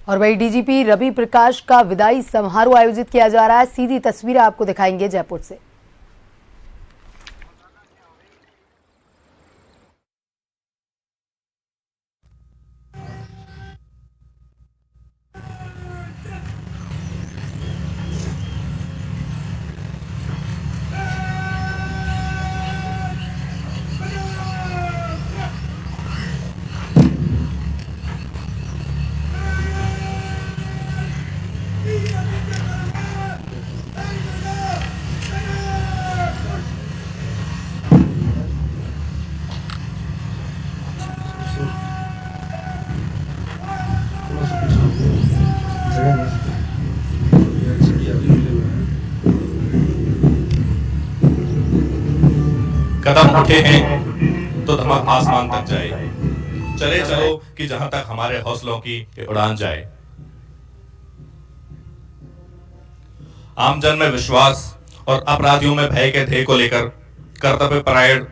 और वही डीजीपी रवि प्रकाश का विदाई समारोह आयोजित किया जा रहा है। सीधी तस्वीरें आपको दिखाएंगे जयपुर से। कदम उठे हैं तो धमक आसमान तक जाए, चले चलो कि जहां तक हमारे हौसलों की उड़ान जाए। आमजन में विश्वास और अपराधियों में भय के ध्येय को लेकर कर्तव्य परायण,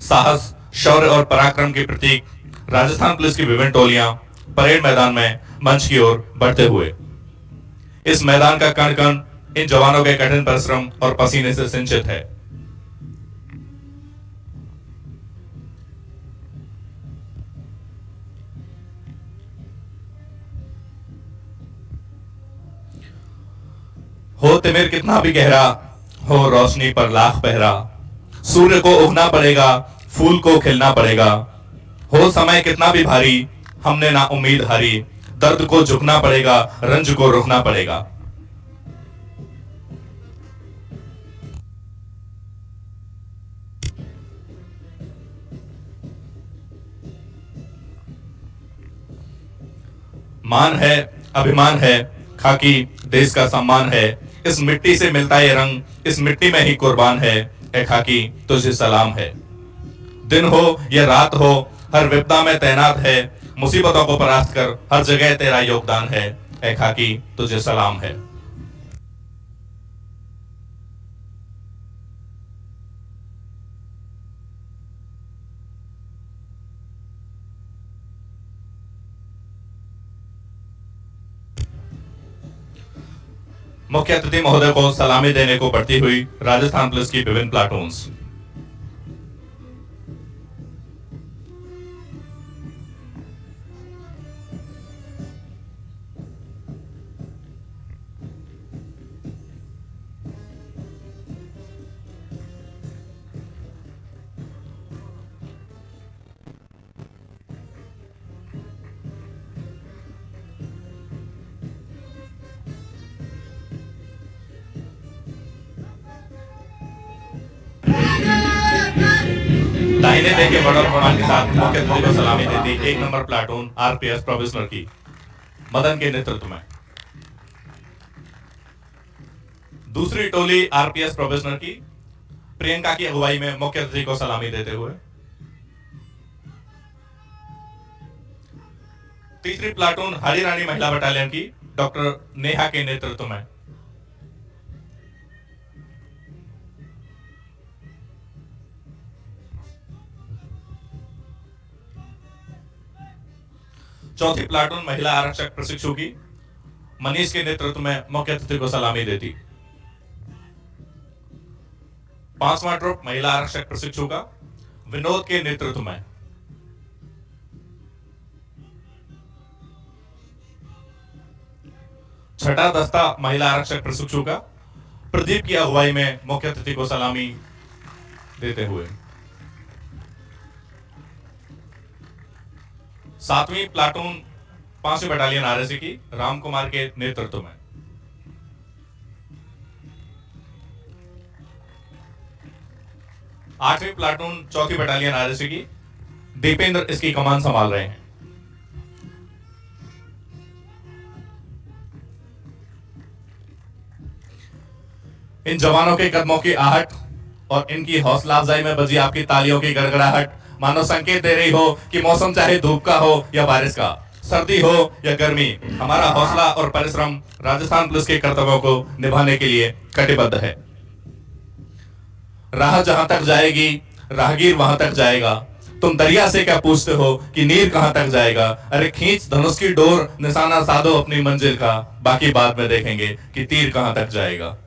साहस, शौर्य और पराक्रम के प्रतीक राजस्थान पुलिस की विभिन्न टोलियां परेड मैदान में मंच की ओर बढ़ते हुए, इस मैदान का कण कण इन जवानों के कठिन परिश्रम और पसीने से सिंचित है। हो तिमिर कितना भी गहरा, हो रोशनी पर लाख पहरा, सूर्य को उगना पड़ेगा, फूल को खिलना पड़ेगा। हो समय कितना भी भारी, हमने ना उम्मीद हारी, दर्द को झुकना पड़ेगा, रंज को रुकना पड़ेगा। मान है, अभिमान है, खाकी देश का सम्मान है। इस मिट्टी से मिलता ये रंग, इस मिट्टी में ही कुर्बान है। ए खाकी तुझे सलाम है। दिन हो या रात हो, हर विपदा में तैनात है। मुसीबतों को परास्त कर हर जगह तेरा योगदान है। ए खाकी तुझे सलाम है। मुख्य अतिथि महोदय को सलामी देने को बढ़ती हुई राजस्थान पुलिस की विभिन्न प्लाटून्स। दाहिने देखे बड़ा प्रमाण के साथ मुख्य अतिथि को सलामी देती 1 नंबर प्लाटून आरपीएस प्रोबेशनर की मदन के नेतृत्व में। दूसरी टोली आरपीएस प्रोबेशनर की प्रियंका की अगुवाई में मुख्य अतिथि को सलामी देते हुए। तीसरी प्लाटून हरी रानी महिला बटालियन की डॉक्टर नेहा के नेतृत्व में। चौथी प्लाटून महिला आरक्षक प्रशिक्षु की मनीष के नेतृत्व में मुख्य अतिथि को सलामी देती। 5वां ट्रुप महिला आरक्षक प्रशिक्षु का विनोद के नेतृत्व में। छठा दस्ता महिला आरक्षक प्रशिक्षु का प्रदीप की अगुवाई में मुख्य अतिथि को सलामी देते हुए। 7वीं प्लाटून 5वीं बटालियन आरएसी की राम कुमार के नेतृत्व में। 8वीं प्लाटून 4थी बटालियन आरएसी की दीपेंद्र इसकी कमान संभाल रहे हैं। इन जवानों के कदमों की आहट और इनकी हौसला अफजाई में बजी आपकी तालियों की गड़गड़ाहट मानो संकेत दे रही हो कि मौसम चाहे धूप का हो या बारिश का, सर्दी हो या गर्मी, हमारा हौसला और परिश्रम राजस्थान पुलिस के कर्तव्यों को निभाने के लिए कटिबद्ध है। राह जहां तक जाएगी राहगीर वहां तक जाएगा, तुम दरिया से क्या पूछते हो कि नीर कहां तक जाएगा। अरे खींच धनुष की डोर, निशाना साधो अपनी मंजिल का, बाकी बाद में देखेंगे कि तीर कहां तक जाएगा।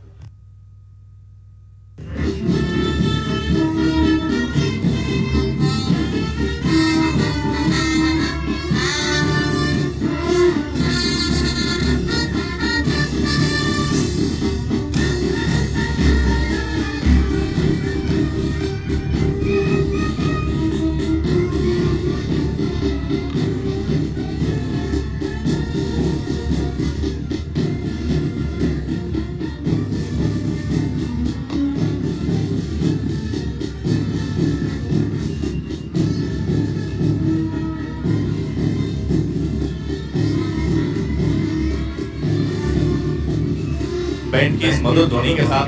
बैंड की इस मधुर ध्वनि के साथ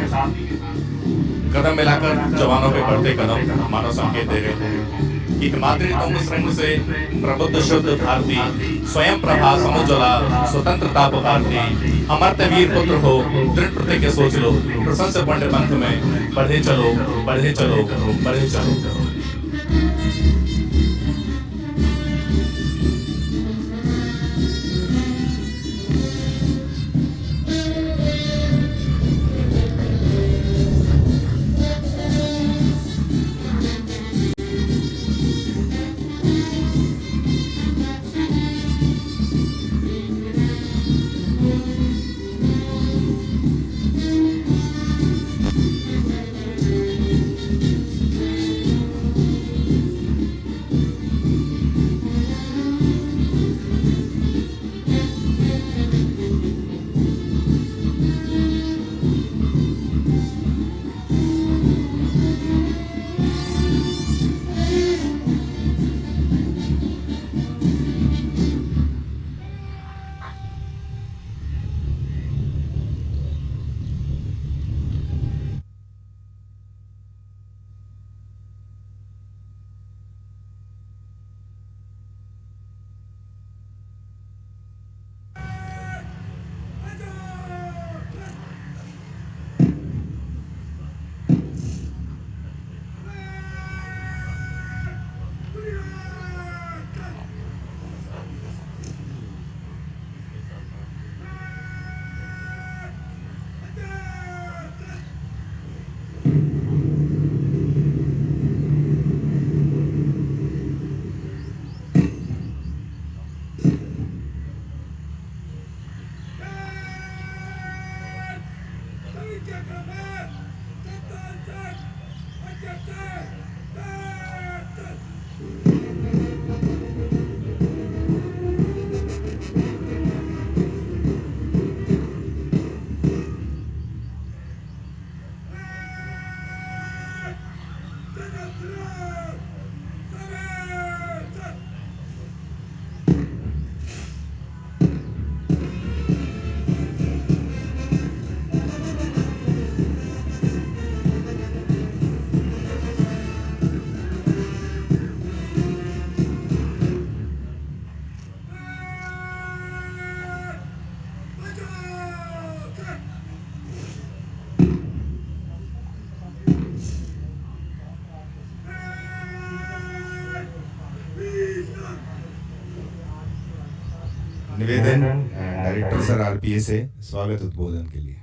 कदम मिलाकर जवानों पे बढ़ते कदम मानव संकेत दे रहे हैं कि हिमाद्री तुंग श्रृंग से प्रबुद्ध शुद्ध भारती, स्वयं प्रभा समुज्ज्वला स्वतंत्रता पुकारती, अमर्त्य वीर पुत्र हो दृढ़ प्रतिज्ञ सोच लो, प्रशंस पंड पंथ में बढ़े चलो बढ़े चलो बढ़े चलो। निवेदन डायरेक्टर सर आरपीए से स्वागत उद्बोधन के लिए।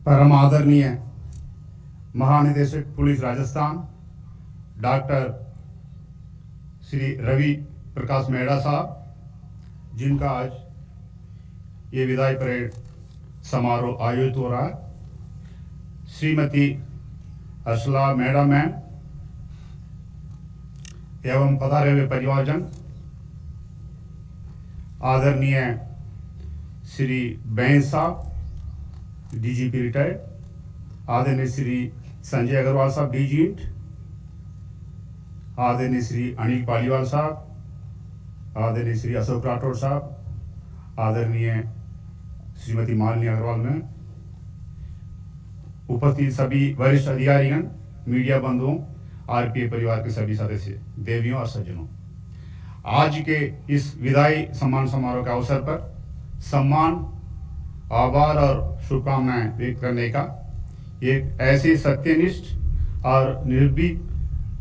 परम आदरणीय महानिदेशक पुलिस राजस्थान डॉक्टर श्री रवि प्रकाश मेहड़ा साहब, जिनका आज ये विदाई परेड समारोह आयोजित हो रहा है, श्रीमती असला मेहड़ा मैम एवं पधारे हुए परिवारजन, आदरणीय श्री बैन साहब डीजीपी रिटायर्ड, आदरणीय श्री संजय अग्रवाल साहब डीजी, आदरणीय श्री अनिल पालीवाल साहब, आदरणीय श्री अशोक राठौड़ साहब, आदरणीय श्रीमती मालिनी अग्रवाल मैम, उपस्थित सभी वरिष्ठ अधिकारीगण, मीडिया बंधुओं, आरपीए परिवार के सभी सदस्य, देवियों और सज्जनों, आज के इस विदाई सम्मान समारोह के अवसर पर सम्मान, आभार और शुभकामनाएं व्यक्त करने का एक ऐसे सत्यनिष्ठ और निर्भीक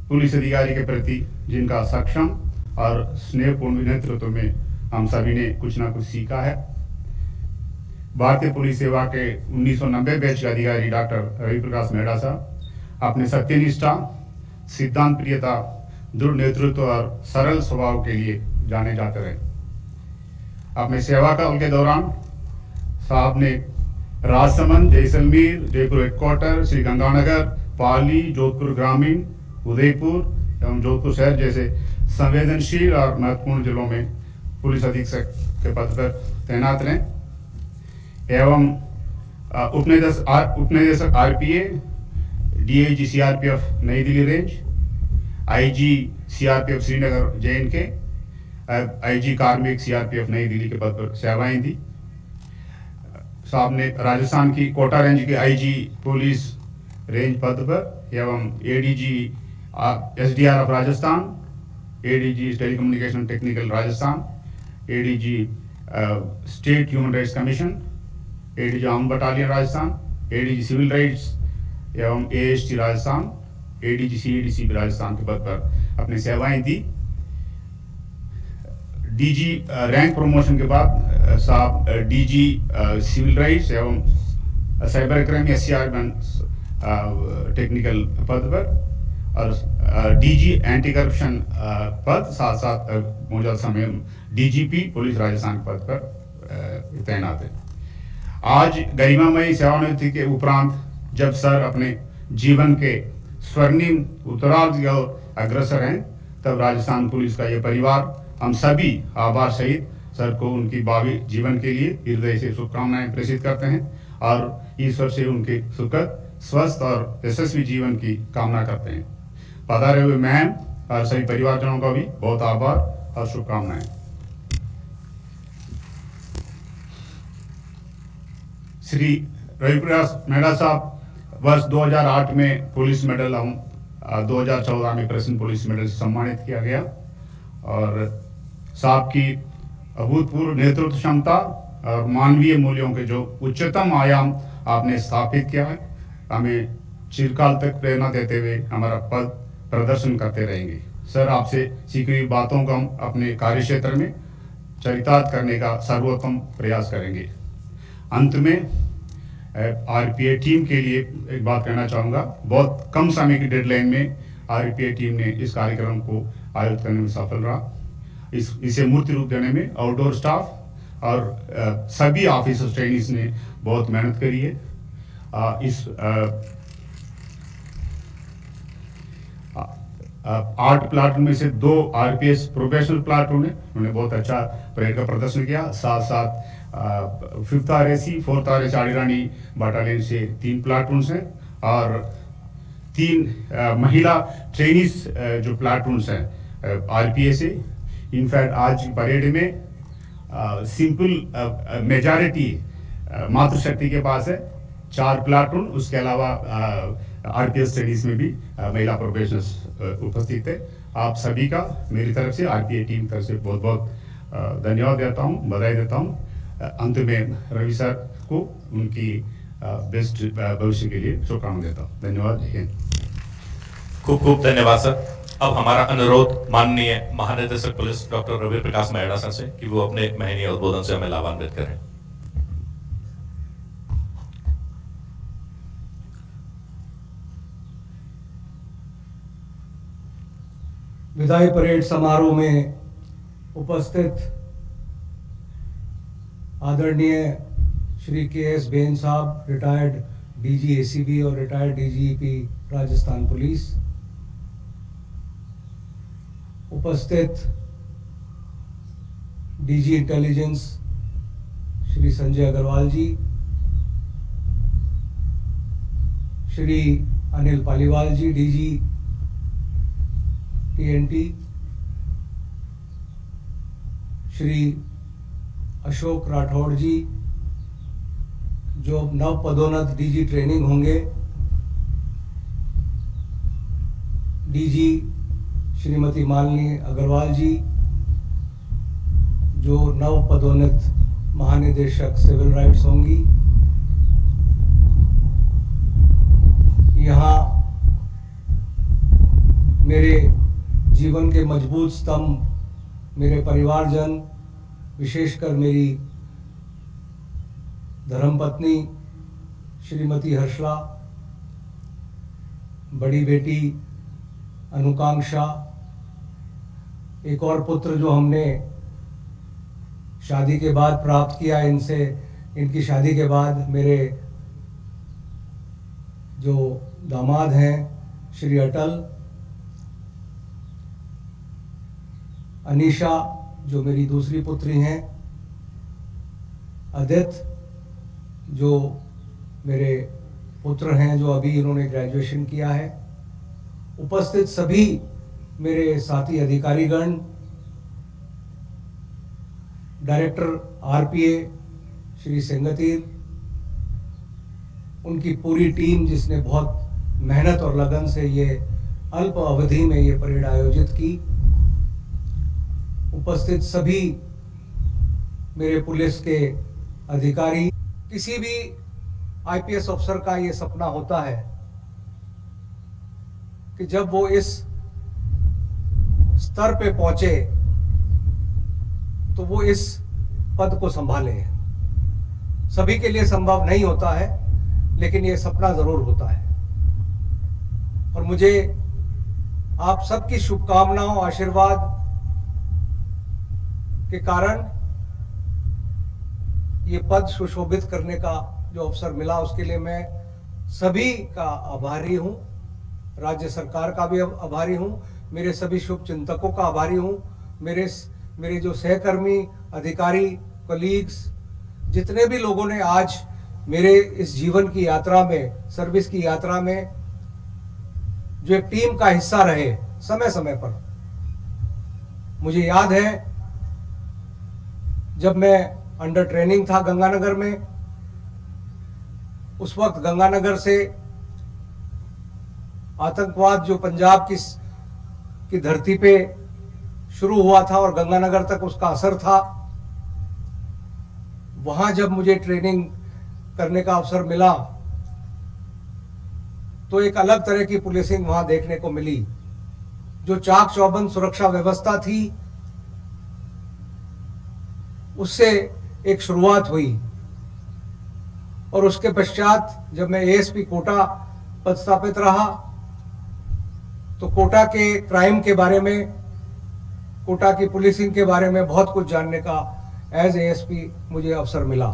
पुलिस अधिकारी के प्रति जिनका सक्षम और स्नेहपूर्ण नेतृत्व में हम सभी ने कुछ ना कुछ सीखा है। भारतीय पुलिस सेवा के 1990 बैच के अधिकारी डॉक्टर रवि प्रकाश मेहड़ा साहब अपने सत्यनिष्ठा, सिद्धांत प्रियता, दृढ़ नेतृत्व और सरल स्वभाव के लिए जाने जाते रहे। अपने सेवा काल के दौरान साहब ने राजसमंद, जैसलमेर, जयपुर हेडक्वार्टर, श्री गंगानगर, पाली, जोधपुर ग्रामीण, उदयपुर एवं जोधपुर शहर जैसे संवेदनशील और महत्वपूर्ण जिलों में पुलिस अधीक्षक के पद पर तैनात रहे एवं उपनिदेशक आरपीए, डीआईजी सीआरपीएफ नई Delhi range, IG CRPF Srinagar JNK, IG कार्मिक सीआरपीएफ नई दिल्ली के पद पर सेवाएं दी। साहब ने राजस्थान की कोटा रेंज के आईजी पुलिस रेंज पद पर एवं ADG SDRF Rajasthan, ADG telecommunication technical Rajasthan, ADG state human rights commission, ADG arm battalion Rajasthan, ADG civil rights एवं AST Rajasthan, ADG CADC Rajasthan के पद पर अपनी सेवाएं दी। डीजी रैंक प्रमोशन के बाद साहब डीजी सिविल राइट्स एवं साइबर क्राइम SCR टेक्निकल पद पर और डीजी एंटी करप्शन पद, साथ साथ मौजूदा समय DGP पुलिस राजस्थान पद पर तैनात है। आज गरिमामयी सेवानिवृत्ति के उपरांत जब सर अपने जीवन के स्वर्णिम उत्तरार्ध की ओर अग्रसर हैं, तब राजस्थान पुलिस का ये परिवार हम सभी आभार सहित सर को उनकी भावी जीवन के लिए हृदय से शुभकामनाएं प्रेषित करते हैं और ईश्वर से उनके सुखद, स्वस्थ और यशस्वी जीवन की कामना करते हैं। पधारे हुए मैम और सभी परिवारजनों का भी बहुत आभार और शुभकामनाएं। श्री रवि प्रकाश मेहड़ा साहब वर्ष 2008 में पुलिस मेडल एवं 2014 में प्रसिद्ध पुलिस मेडल से सम्मानित किया गया और साहब की अभूतपूर्व नेतृत्व क्षमता और मानवीय मूल्यों के जो उच्चतम आयाम आपने स्थापित किया है, हमें चिरकाल तक प्रेरणा देते हुए हमारा पद प्रदर्शन करते रहेंगे। सर, आपसे सीखी हुई बातों को हम अपने कार्यक्षेत्र में चरितार्थ करने का सर्वोत्तम प्रयास करेंगे। अंत में आरपीए टीम के लिए एक बात कहना चाहूँगा। बहुत कम समय की डेडलाइन में आरपीए टीम ने इस कार्यक्रम को आयोजित करने में सफल रहा। इसे मूर्ति रूप देने में आउटडोर स्टाफ और सभी ऑफिसर्स ट्रेनिंग्स ने बहुत मेहनत करी है। इस 8 प्लाटून में से 2 आरपीएस प्रोफेशनल प्लाटून है, उन्होंने बहुत अच्छा परेड का प्रदर्शन किया। साथ साथ 5th RAC 4th RAC आड़ीरानी battalion से 3 प्लाटून्स हैं और 3 महिला ट्रेनिस जो प्लाटून्स हैं आरपीए से। इनफैक्ट आज परेड में सिंपल मेजॉरिटी मातृशक्ति के पास है, 4 प्लाटून, उसके अलावा आरपीएस ट्रेनिस में भी महिला प्रोफेशनल्स उपस्थित है। आप सभी का मेरी तरफ से, आरपीए टीम तरफ से बहुत बहुत धन्यवाद देता हूँ, बधाई देता हूँ। अंत में रवि सर को उनकी बेस्ट भविष्य के लिए शुभकामनाएं देता हूँ। धन्यवाद, जय हिंद। खूब खूब धन्यवाद सर। अब हमारा अनुरोध माननीय महानिदेशक police doctor Ravi Prakash Mehra sir से कि वो अपने महनीय उद्बोधन से हमें लाभान्वित करें। विदाई परेड समारोह में उपस्थित आदरणीय श्री KS बेन साहब, रिटायर्ड DG ACB और रिटायर्ड DGP राजस्थान पुलिस, उपस्थित DG इंटेलिजेंस श्री संजय अग्रवाल जी, श्री अनिल पालीवाल जी DG TNT, श्री अशोक राठौड़ जी जो नव पदोन्नत डीजी ट्रेनिंग होंगे, डीजी श्रीमती मालिनी अग्रवाल जी जो नव पदोन्नत महानिदेशक सिविल राइट्स होंगी। यहाँ मेरे जीवन के मजबूत स्तंभ मेरे परिवारजन, विशेषकर मेरी धर्मपत्नी श्रीमती हर्षला, बड़ी बेटी अनुकांक्षा, एक और पुत्र जो हमने शादी के बाद प्राप्त किया इनसे, इनकी शादी के बाद मेरे जो दामाद हैं श्री अटल, अनीशा जो मेरी दूसरी पुत्री हैं, अदित जो मेरे पुत्र हैं जो अभी इन्होंने ग्रेजुएशन किया है, उपस्थित सभी मेरे साथी अधिकारीगण, डायरेक्टर आरपीए श्री सेंगतीर, उनकी पूरी टीम जिसने बहुत मेहनत और लगन से ये अल्प अवधि में ये परेड आयोजित की, उपस्थित सभी मेरे पुलिस के अधिकारी। किसी भी आईपीएस अफसर का ये सपना होता है कि जब वो इस स्तर पे पहुंचे तो वो इस पद को संभाले। सभी के लिए संभव नहीं होता है, लेकिन ये सपना जरूर होता है। और मुझे आप सबकी शुभकामनाओं, आशीर्वाद के कारण ये पद सुशोभित करने का जो अवसर मिला, उसके लिए मैं सभी का आभारी हूं। राज्य सरकार का भी आभारी हूं, मेरे सभी शुभ चिंतकों का आभारी हूं, मेरे जो सहकर्मी, अधिकारी, कलीग्स, जितने भी लोगों ने आज मेरे इस जीवन की यात्रा में, सर्विस की यात्रा में जो एक टीम का हिस्सा रहे समय समय पर। मुझे याद है जब मैं अंडर ट्रेनिंग था गंगानगर में, उस वक्त गंगानगर से आतंकवाद जो पंजाब की धरती पे शुरू हुआ था और गंगानगर तक उसका असर था, वहां जब मुझे ट्रेनिंग करने का अवसर मिला तो एक अलग तरह की पुलिसिंग वहां देखने को मिली। जो चाक चौबंद सुरक्षा व्यवस्था थी उससे एक शुरुआत हुई और उसके पश्चात जब मैं एएसपी कोटा पदस्थापित रहा तो कोटा के क्राइम के बारे में, कोटा की पुलिसिंग के बारे में बहुत कुछ जानने का एज एएसपी मुझे अवसर मिला।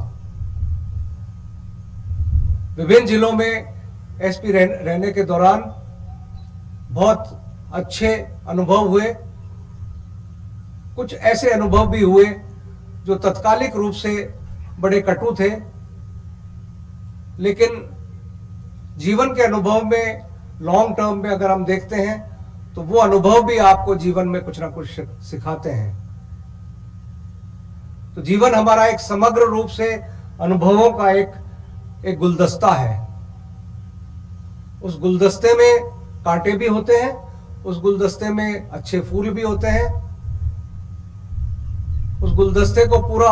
विभिन्न जिलों में एसपी रहने के दौरान बहुत अच्छे अनुभव हुए, कुछ ऐसे अनुभव भी हुए जो तत्कालिक रूप से बड़े कटु थे, लेकिन जीवन के अनुभव में लॉन्ग टर्म में अगर हम देखते हैं तो वो अनुभव भी आपको जीवन में कुछ ना कुछ सिखाते हैं। तो जीवन हमारा एक समग्र रूप से अनुभवों का एक गुलदस्ता है। उस गुलदस्ते में कांटे भी होते हैं, उस गुलदस्ते में अच्छे फूल भी होते हैं। उस गुलदस्ते को पूरा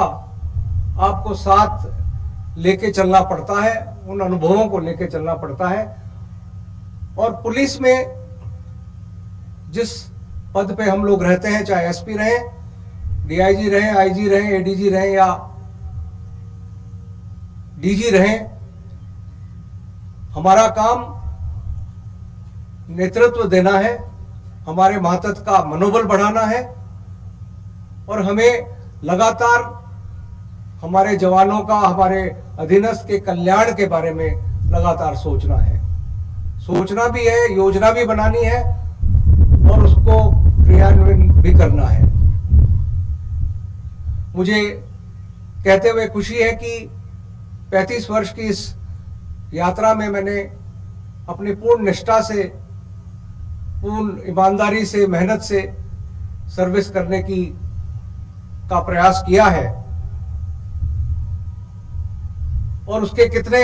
आपको साथ लेके चलना पड़ता है, उन अनुभवों को लेके चलना पड़ता है। और पुलिस में जिस पद पे हम लोग रहते हैं, चाहे एसपी रहें, डीआईजी रहें, आईजी रहें, एडीजी रहें या डीजी रहें, हमारा काम नेतृत्व देना है, हमारे महत्व का मनोबल बढ़ाना है और हमें लगातार हमारे जवानों का, हमारे अधीनस्थ के कल्याण के बारे में लगातार सोचना है। सोचना भी है, योजना भी बनानी है और उसको क्रियान्वयन भी करना है। मुझे कहते हुए खुशी है कि 35 वर्ष की इस यात्रा में मैंने अपनी पूर्ण निष्ठा से, पूर्ण ईमानदारी से, मेहनत से सर्विस करने का प्रयास किया है और उसके कितने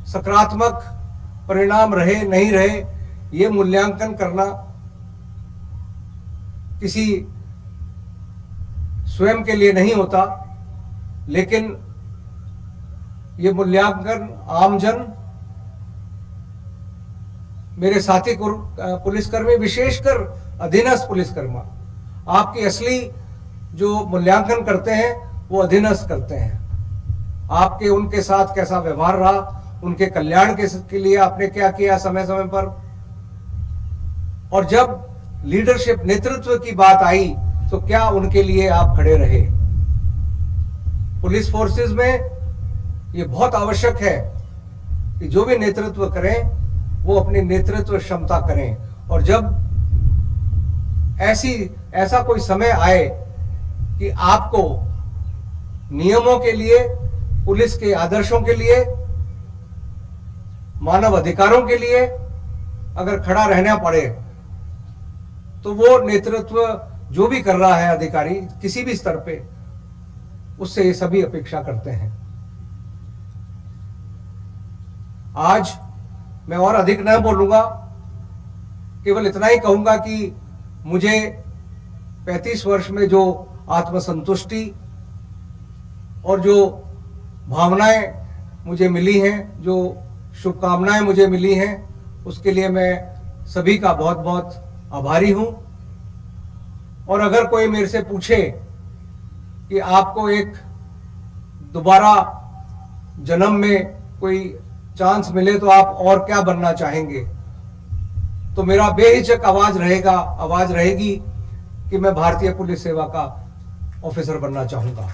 सकारात्मक परिणाम रहे नहीं रहे, ये मूल्यांकन करना किसी स्वयं के लिए नहीं होता, लेकिन ये मूल्यांकन आमजन, मेरे साथी पुलिसकर्मी, विशेषकर अधीनस्थ पुलिसकर्मी, आपकी असली जो मूल्यांकन करते हैं वो अधीनस्थ करते हैं। आपके उनके साथ कैसा व्यवहार रहा, उनके कल्याण के लिए आपने क्या किया समय समय पर। और जब लीडरशिप नेतृत्व की बात आई तो क्या उनके लिए आप खड़े रहे। पुलिस फोर्सेस में ये बहुत आवश्यक है कि जो भी नेतृत्व करें वो अपनी नेतृत्व क्षमता करें, और जब ऐसा कोई समय आए कि आपको नियमों के लिए, पुलिस के आदर्शों के लिए, मानव अधिकारों के लिए अगर खड़ा रहना पड़े, तो वो नेतृत्व जो भी कर रहा है अधिकारी किसी भी स्तर पे, उससे ये सभी अपेक्षा करते हैं। आज मैं और अधिक न बोलूंगा, केवल इतना ही कहूंगा कि मुझे 35 वर्ष में जो आत्मसंतुष्टि और जो भावनाएं मुझे मिली हैं, जो शुभकामनाएं मुझे मिली हैं, उसके लिए मैं सभी का बहुत बहुत आभारी हूं। और अगर कोई मेरे से पूछे कि आपको एक दोबारा जन्म में कोई चांस मिले तो आप और क्या बनना चाहेंगे, तो मेरा बेहिचक आवाज रहेगी कि मैं भारतीय पुलिस सेवा का ऑफिसर बनना चाहूंगा।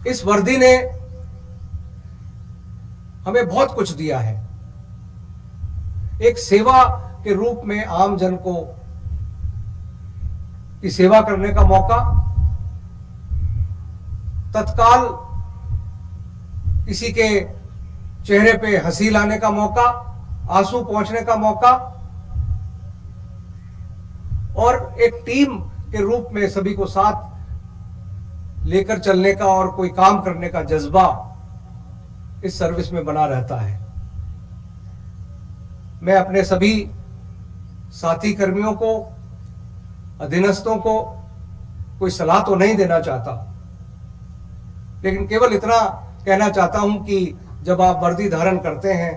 इस वर्दी ने हमें बहुत कुछ दिया है। एक सेवा के रूप में आम जन को की सेवा करने का मौका, तत्काल किसी के चेहरे पे हंसी लाने का मौका, आंसू पहुंचने का मौका, और एक टीम के रूप में सभी को साथ लेकर चलने का और कोई काम करने का जज्बा इस सर्विस में बना रहता है। मैं अपने सभी साथी कर्मियों को, अधीनस्थों को कोई सलाह तो नहीं देना चाहता, लेकिन केवल इतना कहना चाहता हूं कि जब आप वर्दी धारण करते हैं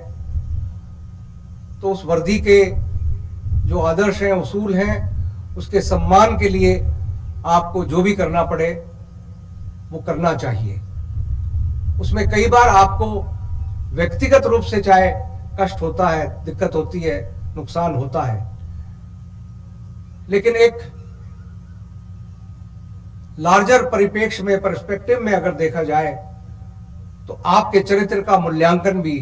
तो उस वर्दी के जो आदर्श हैं, उसूल हैं, उसके सम्मान के लिए आपको जो भी करना पड़े वो करना चाहिए। उसमें कई बार आपको व्यक्तिगत रूप से चाहे कष्ट होता है, दिक्कत होती है, नुकसान होता है, लेकिन एक लार्जर परिप्रेक्ष्य में, पर्सपेक्टिव में अगर देखा जाए तो आपके चरित्र का मूल्यांकन भी